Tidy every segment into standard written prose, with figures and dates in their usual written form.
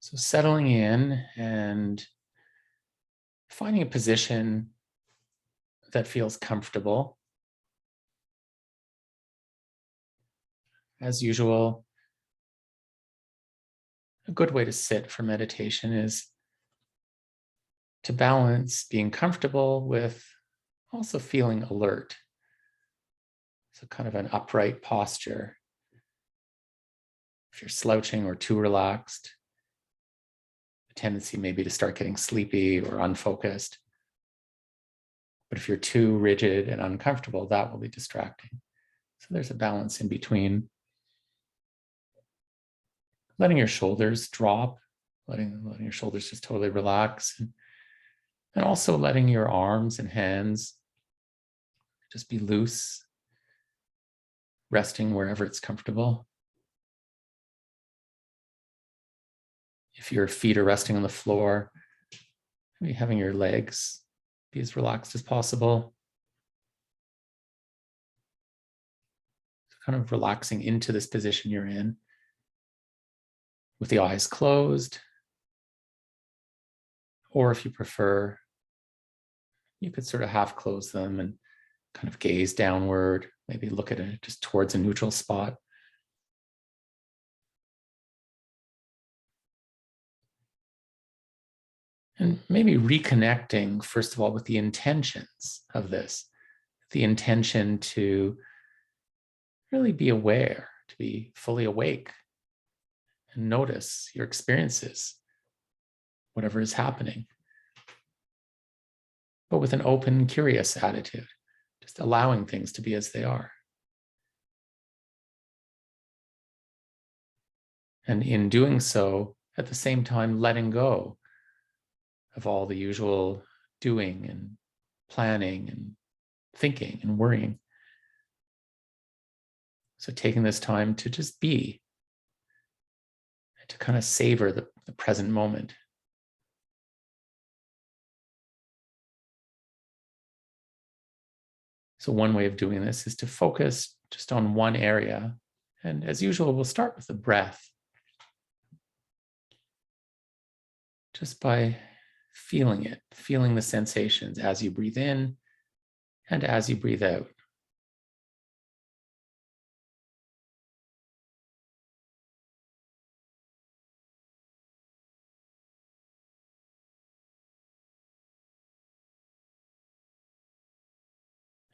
So settling in and finding a position that feels comfortable. As usual, a good way to sit for meditation is to balance being comfortable with also feeling alert. So kind of an upright posture. If you're slouching or too relaxed, the tendency may be to start getting sleepy or unfocused. But if you're too rigid and uncomfortable, that will be distracting. So there's a balance in between. Letting your shoulders drop, letting your shoulders just totally relax, and also letting your arms and hands just be loose, resting wherever it's comfortable. If your feet are resting on the floor, maybe having your legs be as relaxed as possible. So kind of relaxing into this position you're in with the eyes closed. Or if you prefer, you could sort of half close them and kind of gaze downward, maybe look at it just towards a neutral spot. And maybe reconnecting, first of all, with the intentions of this, the intention to really be aware, to be fully awake and notice your experiences, whatever is happening, but with an open, curious attitude, just allowing things to be as they are. And in doing so, at the same time, letting go of all the usual doing and planning and thinking and worrying. So taking this time to just be, and to kind of savor the present moment. So one way of doing this is to focus just on one area. And as usual, we'll start with the breath. Just by feeling it, feeling the sensations as you breathe in and as you breathe out.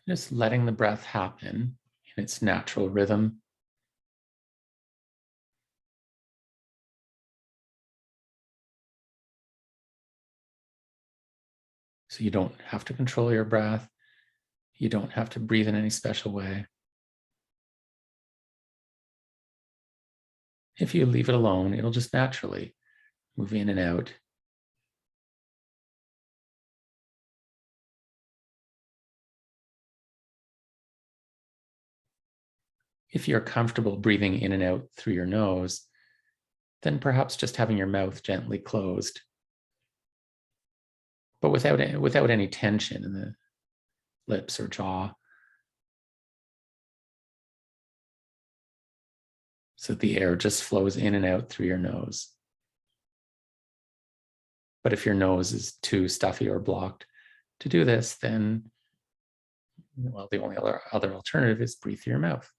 Just letting the breath happen in its natural rhythm. So you don't have to control your breath. You don't have to breathe in any special way. If you leave it alone, it'll just naturally move in and out. If you're comfortable breathing in and out through your nose, then perhaps just having your mouth gently closed, but without any tension in the lips or jaw. So the air just flows in and out through your nose. But if your nose is too stuffy or blocked to do this, then, well, the only other alternative is breathe through your mouth.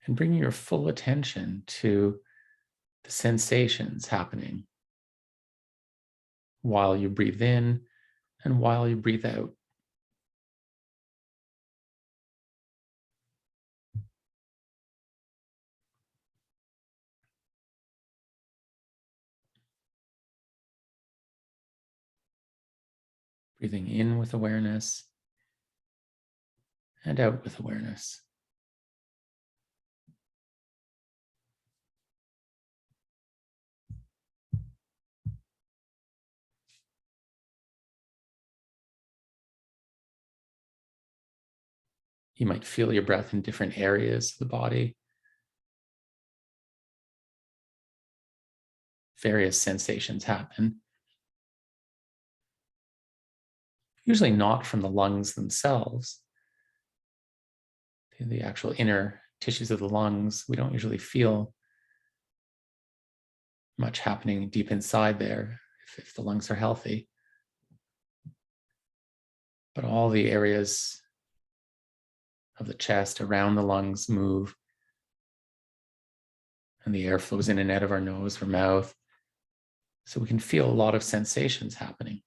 And bringing your full attention to the sensations happening while you breathe in and while you breathe out. Breathing in with awareness and out with awareness. You might feel your breath in different areas of the body. Various sensations happen. Usually not from the lungs themselves. The actual inner tissues of the lungs, we don't usually feel much happening deep inside there if the lungs are healthy. But all the areas of the chest around the lungs move, and the air flows in and out of our nose or mouth. So we can feel a lot of sensations happening.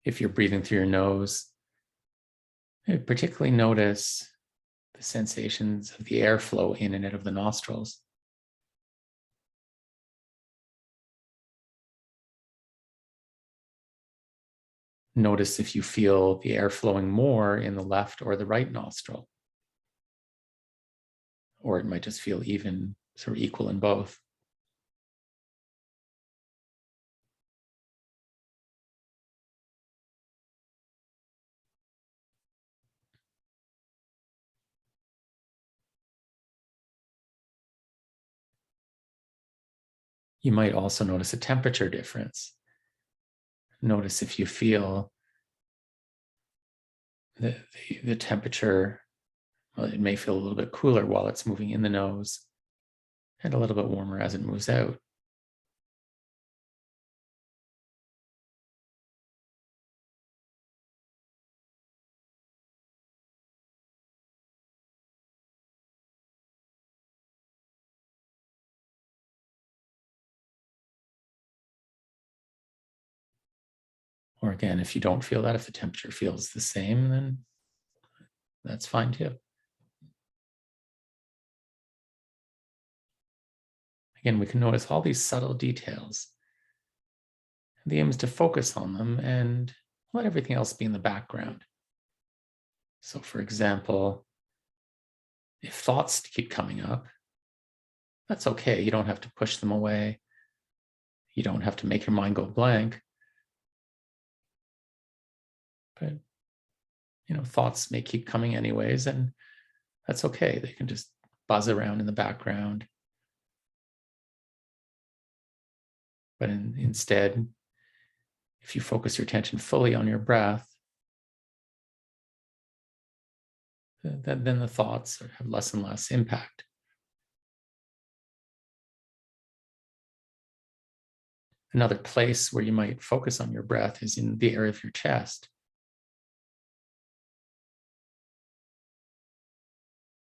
If you're breathing through your nose, particularly notice the sensations of the airflow in and out of the nostrils. Notice if you feel the air flowing more in the left or the right nostril, or it might just feel even, sort of equal in both. You might also notice a temperature difference. Notice if you feel the temperature, well, it may feel a little bit cooler while it's moving in the nose and a little bit warmer as it moves out. Or again, if you don't feel that, if the temperature feels the same, then that's fine too. Again, we can notice all these subtle details. The aim is to focus on them and let everything else be in the background. So for example, if thoughts keep coming up, that's okay. You don't have to push them away. You don't have to make your mind go blank. But, thoughts may keep coming anyways, and that's okay. They can just buzz around in the background. But instead, if you focus your attention fully on your breath, then the thoughts have less and less impact. Another place where you might focus on your breath is in the area of your chest.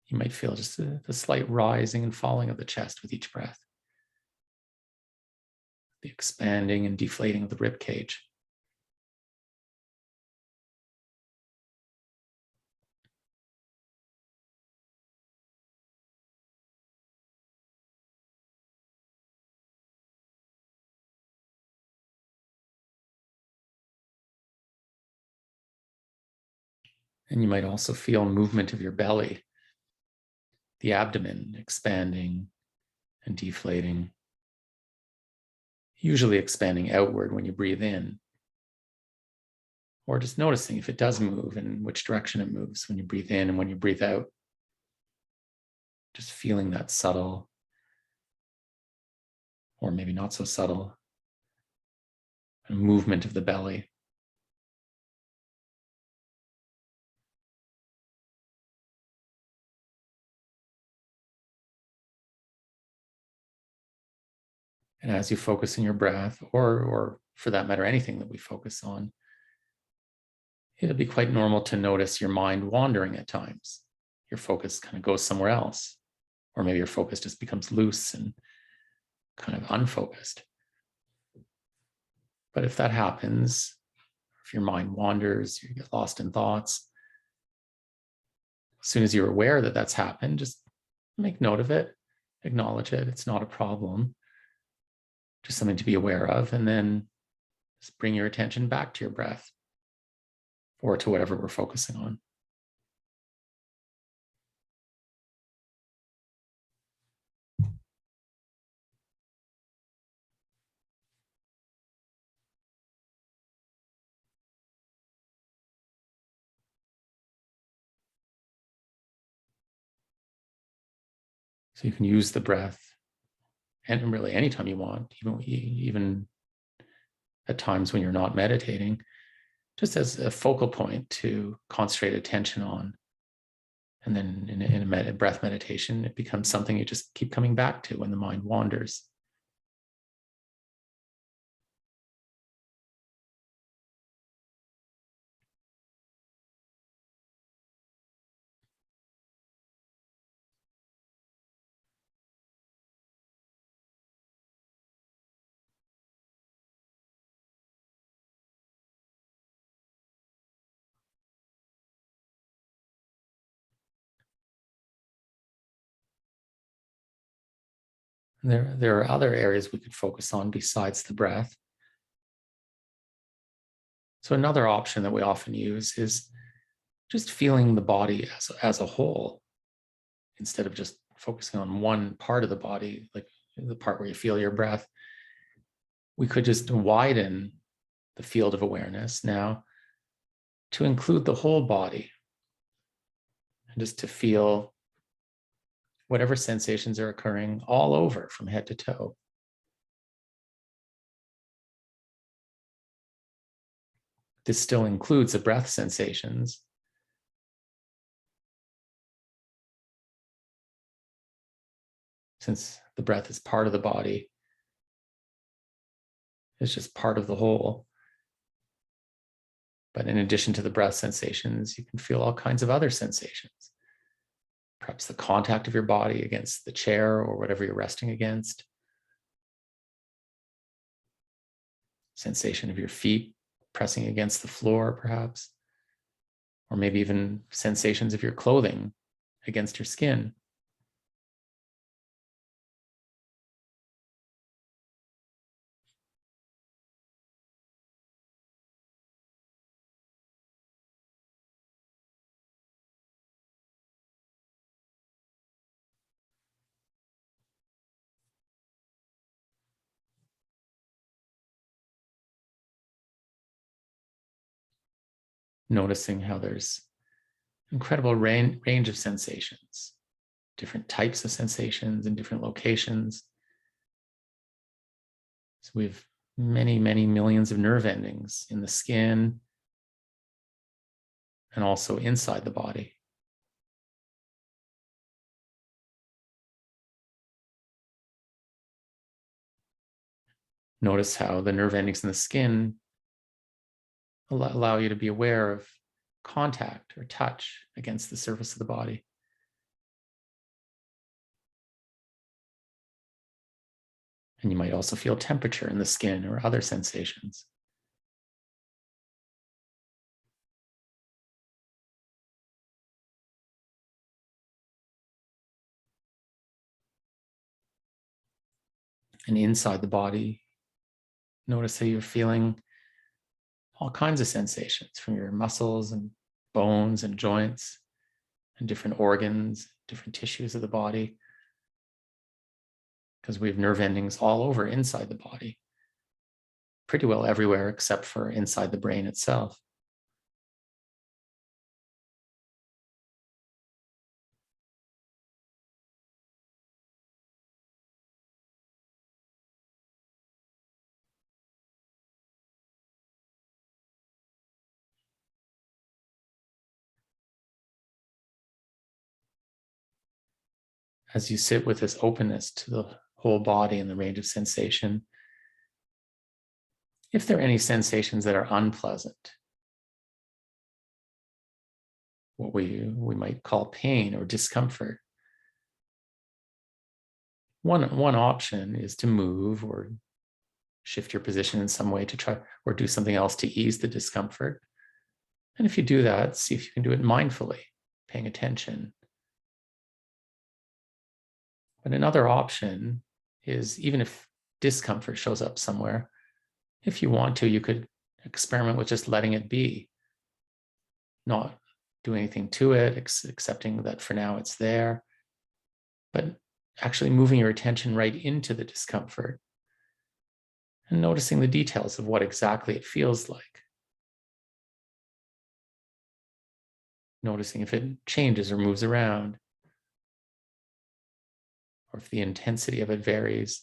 You might feel just the slight rising and falling of the chest with each breath, the expanding and deflating of the rib cage. And you might also feel movement of your belly, the abdomen expanding and deflating, usually expanding outward when you breathe in, or just noticing if it does move and which direction it moves when you breathe in and when you breathe out. Just feeling that subtle, or maybe not so subtle, movement of the belly. And as you focus on your breath, or for that matter, anything that we focus on, it'll be quite normal to notice your mind wandering at times. Your focus kind of goes somewhere else, or maybe your focus just becomes loose and kind of unfocused. But if that happens, if your mind wanders, you get lost in thoughts, as soon as you're aware that that's happened, just make note of it, acknowledge it. It's not a problem, just something to be aware of, and then just bring your attention back to your breath or to whatever we're focusing on. So you can use the breath, and really anytime you want, even at times when you're not meditating, just as a focal point to concentrate attention on. And then in a breath meditation, it becomes something you just keep coming back to when the mind wanders. There are other areas we could focus on besides the breath. So another option that we often use is just feeling the body as a whole, instead of just focusing on one part of the body, like the part where you feel your breath. We could just widen the field of awareness now to include the whole body, and just to feel whatever sensations are occurring all over from head to toe. This still includes the breath sensations, since the breath is part of the body. It's just part of the whole. But in addition to the breath sensations, you can feel all kinds of other sensations. Perhaps the contact of your body against the chair or whatever you're resting against. Sensation of your feet pressing against the floor, perhaps. Or maybe even sensations of your clothing against your skin. Noticing how there's incredible range of sensations, different types of sensations in different locations. So we have many, many millions of nerve endings in the skin and also inside the body. Notice how the nerve endings in the skin allow you to be aware of contact or touch against the surface of the body. And you might also feel temperature in the skin or other sensations. And inside the body, notice how you're feeling all kinds of sensations from your muscles and bones and joints and different organs, different tissues of the body, because we have nerve endings all over inside the body, pretty well everywhere except for inside the brain itself. As you sit with this openness to the whole body and the range of sensation, if there are any sensations that are unpleasant, what we might call pain or discomfort, one option is to move or shift your position in some way to try, or do something else to ease the discomfort. And if you do that, see if you can do it mindfully, paying attention. But another option is, even if discomfort shows up somewhere, if you want to, you could experiment with just letting it be, not do anything to it, accepting that for now it's there, but actually moving your attention right into the discomfort and noticing the details of what exactly it feels like. Noticing if it changes or moves around. or if the intensity of it varies.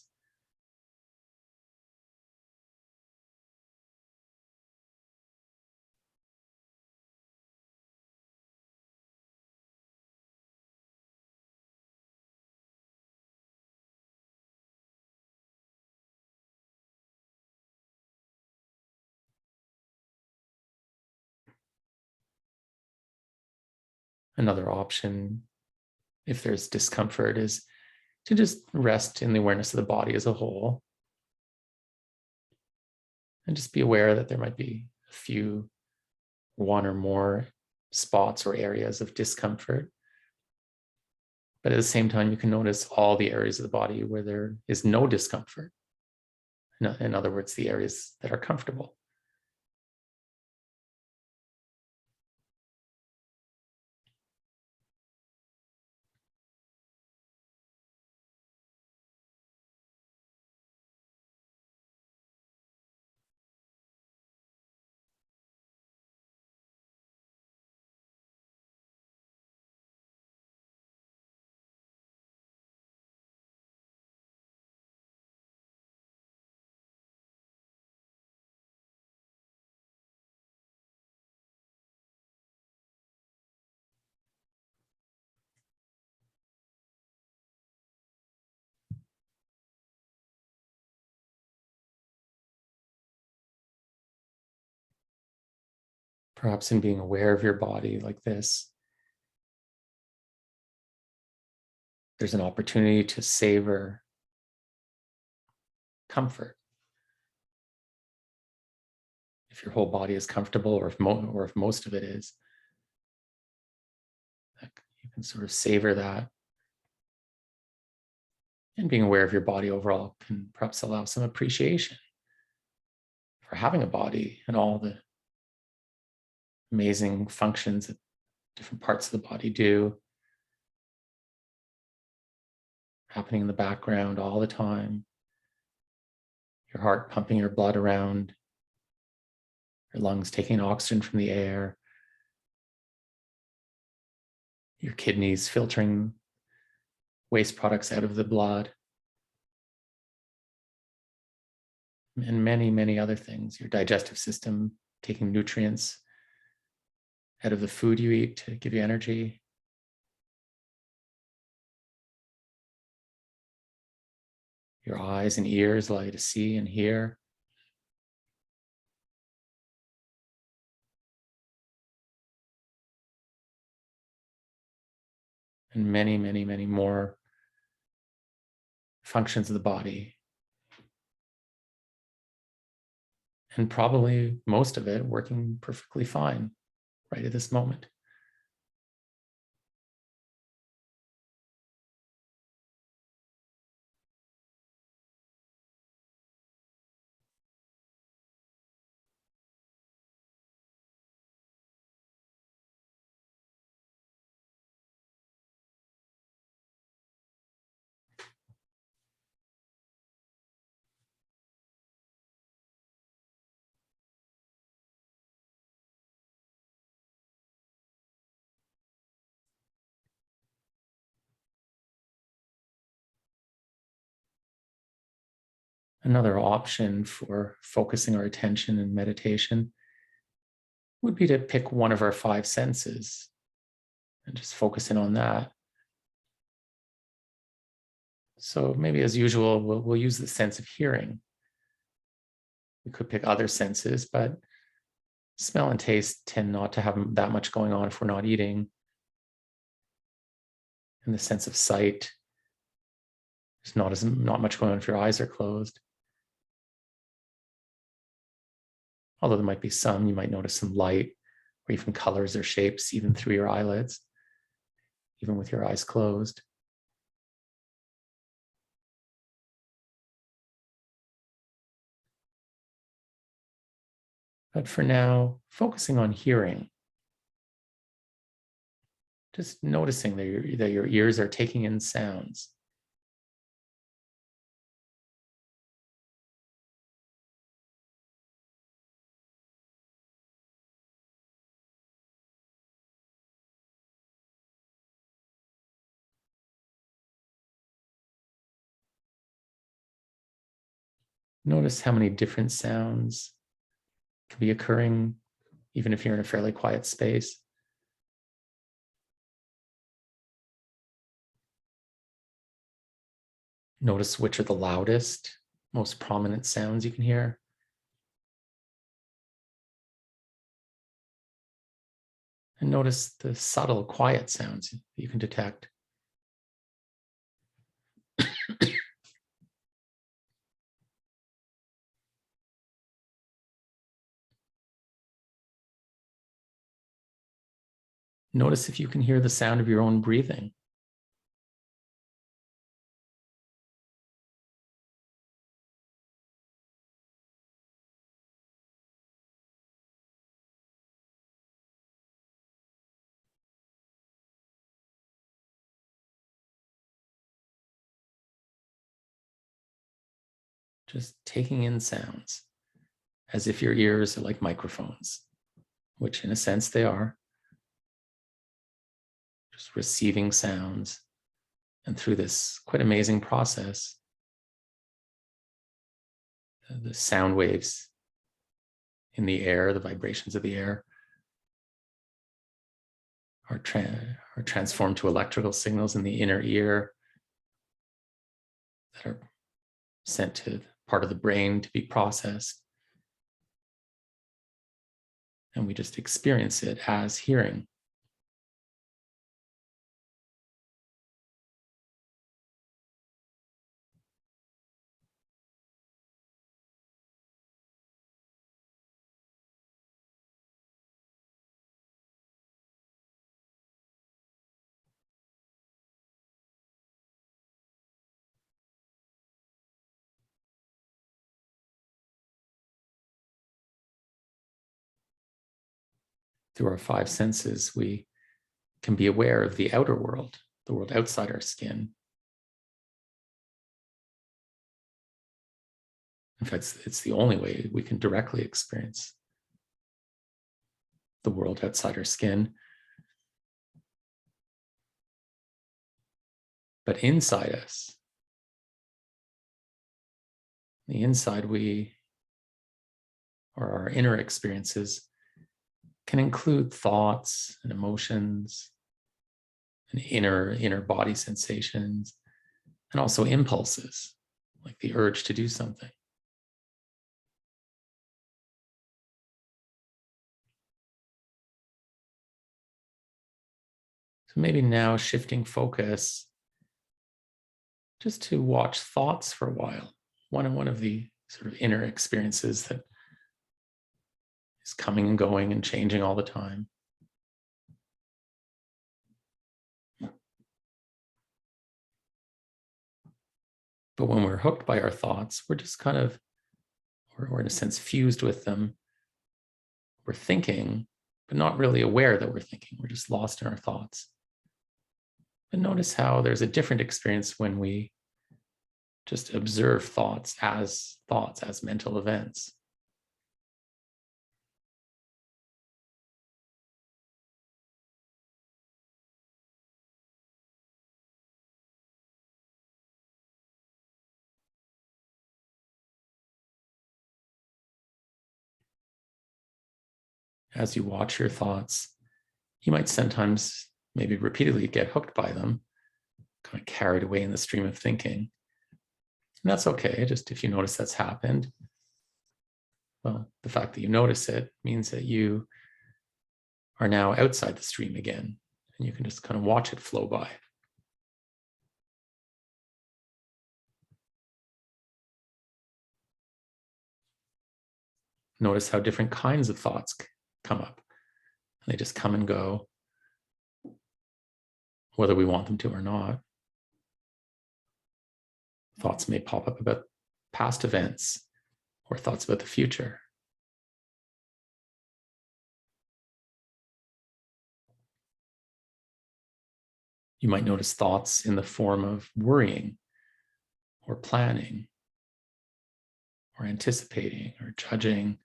Another option, if there's discomfort, is to just rest in the awareness of the body as a whole and just be aware that there might be a few, one or more spots or areas of discomfort. But at the same time, you can notice all the areas of the body where there is no discomfort. In other words, the areas that are comfortable. Perhaps in being aware of your body like this, there's an opportunity to savor comfort. If your whole body is comfortable, or if most of it is, you can sort of savor that. And being aware of your body overall can perhaps allow some appreciation for having a body and all the amazing functions that different parts of the body do, happening in the background all the time. Your heart pumping your blood around, your lungs taking oxygen from the air, your kidneys filtering waste products out of the blood, and many, many other things. Your digestive system taking nutrients out of the food you eat to give you energy. Your eyes and ears allow you to see and hear. And many, many, many more functions of the body. And probably most of it working perfectly fine right at this moment. Another option for focusing our attention in meditation would be to pick one of our five senses and just focus in on that. So maybe as usual, we'll use the sense of hearing. We could pick other senses, but smell and taste tend not to have that much going on if we're not eating. And the sense of sight, there's not much going on if your eyes are closed. Although there might be some, you might notice some light or even colors or shapes even through your eyelids, even with your eyes closed. But for now, focusing on hearing, just noticing that your ears are taking in sounds. Notice how many different sounds can be occurring, even if you're in a fairly quiet space. Notice which are the loudest, most prominent sounds you can hear. And notice the subtle, quiet sounds that you can detect. Notice if you can hear the sound of your own breathing. Just taking in sounds as if your ears are like microphones, which in a sense they are. Just receiving sounds. And through this quite amazing process, the sound waves in the air, the vibrations of the air, are transformed to electrical signals in the inner ear that are sent to part of the brain to be processed. And we just experience it as hearing. Through our five senses, we can be aware of the outer world, the world outside our skin. In fact, it's the only way we can directly experience the world outside our skin. But inside us, the inside or our inner experiences can include thoughts and emotions and inner body sensations, and also impulses, like the urge to do something. So maybe now shifting focus just to watch thoughts for a while, one of the sort of inner experiences that is coming and going and changing all the time. But when we're hooked by our thoughts, we're just kind of, we're in a sense fused with them. We're thinking, but not really aware that we're thinking. We're just lost in our thoughts. But notice how there's a different experience when we just observe thoughts, as mental events. As you watch your thoughts, you might sometimes maybe repeatedly get hooked by them, kind of carried away in the stream of thinking. And that's okay, just if you notice that's happened, well, the fact that you notice it means that you are now outside the stream again, and you can just kind of watch it flow by. Notice how different kinds of thoughts come up. They just come and go, whether we want them to or not. Thoughts may pop up about past events or thoughts about the future. You might notice thoughts in the form of worrying or planning or anticipating or judging,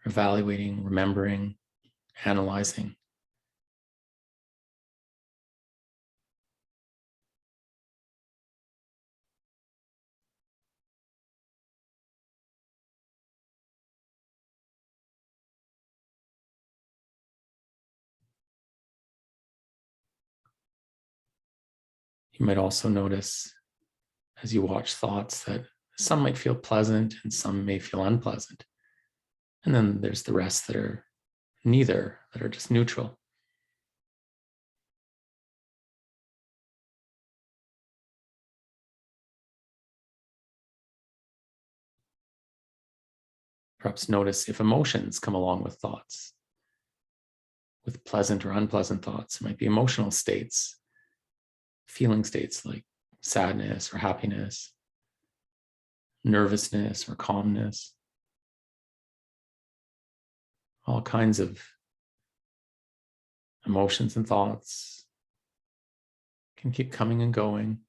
or evaluating, remembering, analyzing. You might also notice as you watch thoughts that some might feel pleasant and some may feel unpleasant. And then there's the rest that are neither, that are just neutral. Perhaps notice if emotions come along with thoughts, with pleasant or unpleasant thoughts. There might be emotional states, feeling states like sadness or happiness, nervousness or calmness, all kinds of emotions and thoughts can keep coming and going.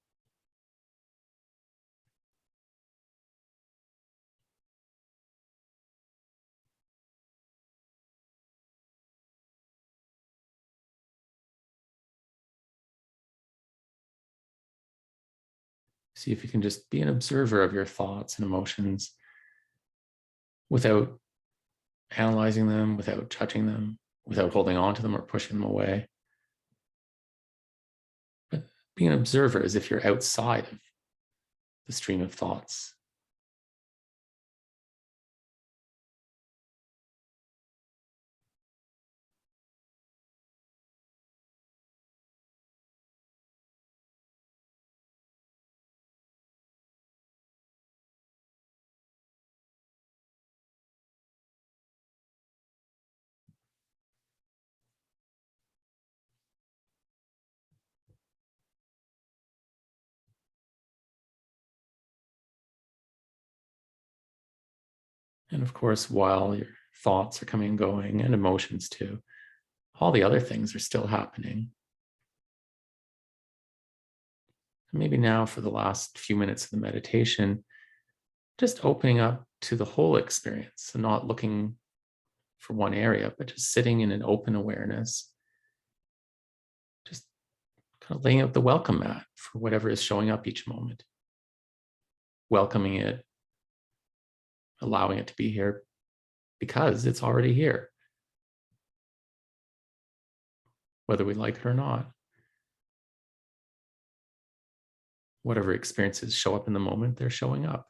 See if you can just be an observer of your thoughts and emotions without analyzing them, without judging them, without holding on to them or pushing them away. But be an observer as if you're outside of the stream of thoughts. And of course, while your thoughts are coming and going, and emotions too, all the other things are still happening. And maybe now, for the last few minutes of the meditation, just opening up to the whole experience and not looking for one area, but just sitting in an open awareness, just kind of laying out the welcome mat for whatever is showing up each moment, welcoming it, allowing it to be here because it's already here, whether we like it or not. Whatever experiences show up in the moment, they're showing up.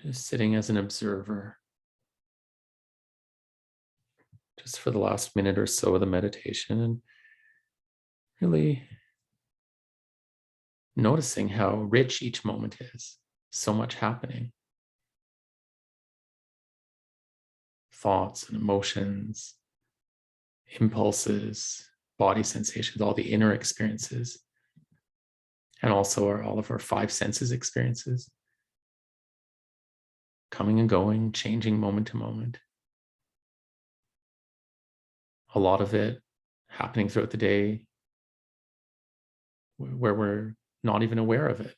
Just sitting as an observer, just for the last minute or so of the meditation, and really noticing how rich each moment is. So much happening. Thoughts and emotions, impulses, body sensations, all the inner experiences, and also all of our five senses experiences, coming and going, changing moment to moment. A lot of it happening throughout the day where we're not even aware of it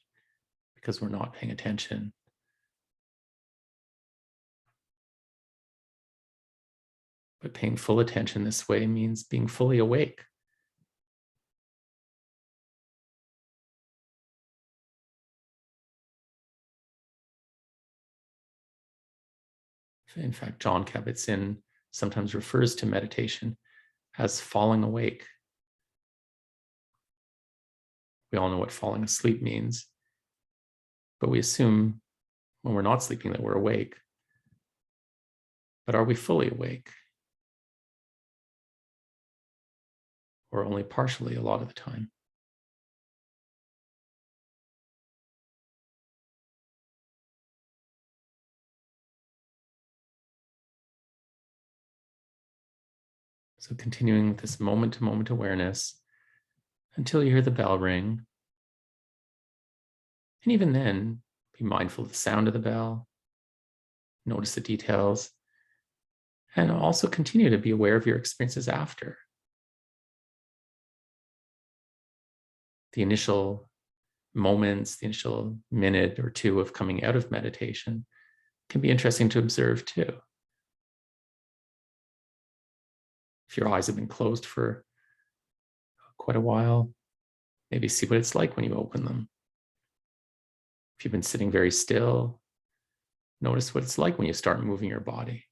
because we're not paying attention. But paying full attention this way means being fully awake. In fact, John Kabat-Zinn sometimes refers to meditation as falling awake. We all know what falling asleep means, but we assume when we're not sleeping that we're awake. But are we fully awake? Or only partially a lot of the time? So continuing with this moment-to-moment awareness until you hear the bell ring. And even then, Be mindful of the sound of the bell. Notice the details. And also continue to be aware of your experiences after. The initial moments, the initial minute or two of coming out of meditation can be interesting to observe too. If your eyes have been closed for quite a while, maybe see what it's like when you open them. If you've been sitting very still, notice what it's like when you start moving your body.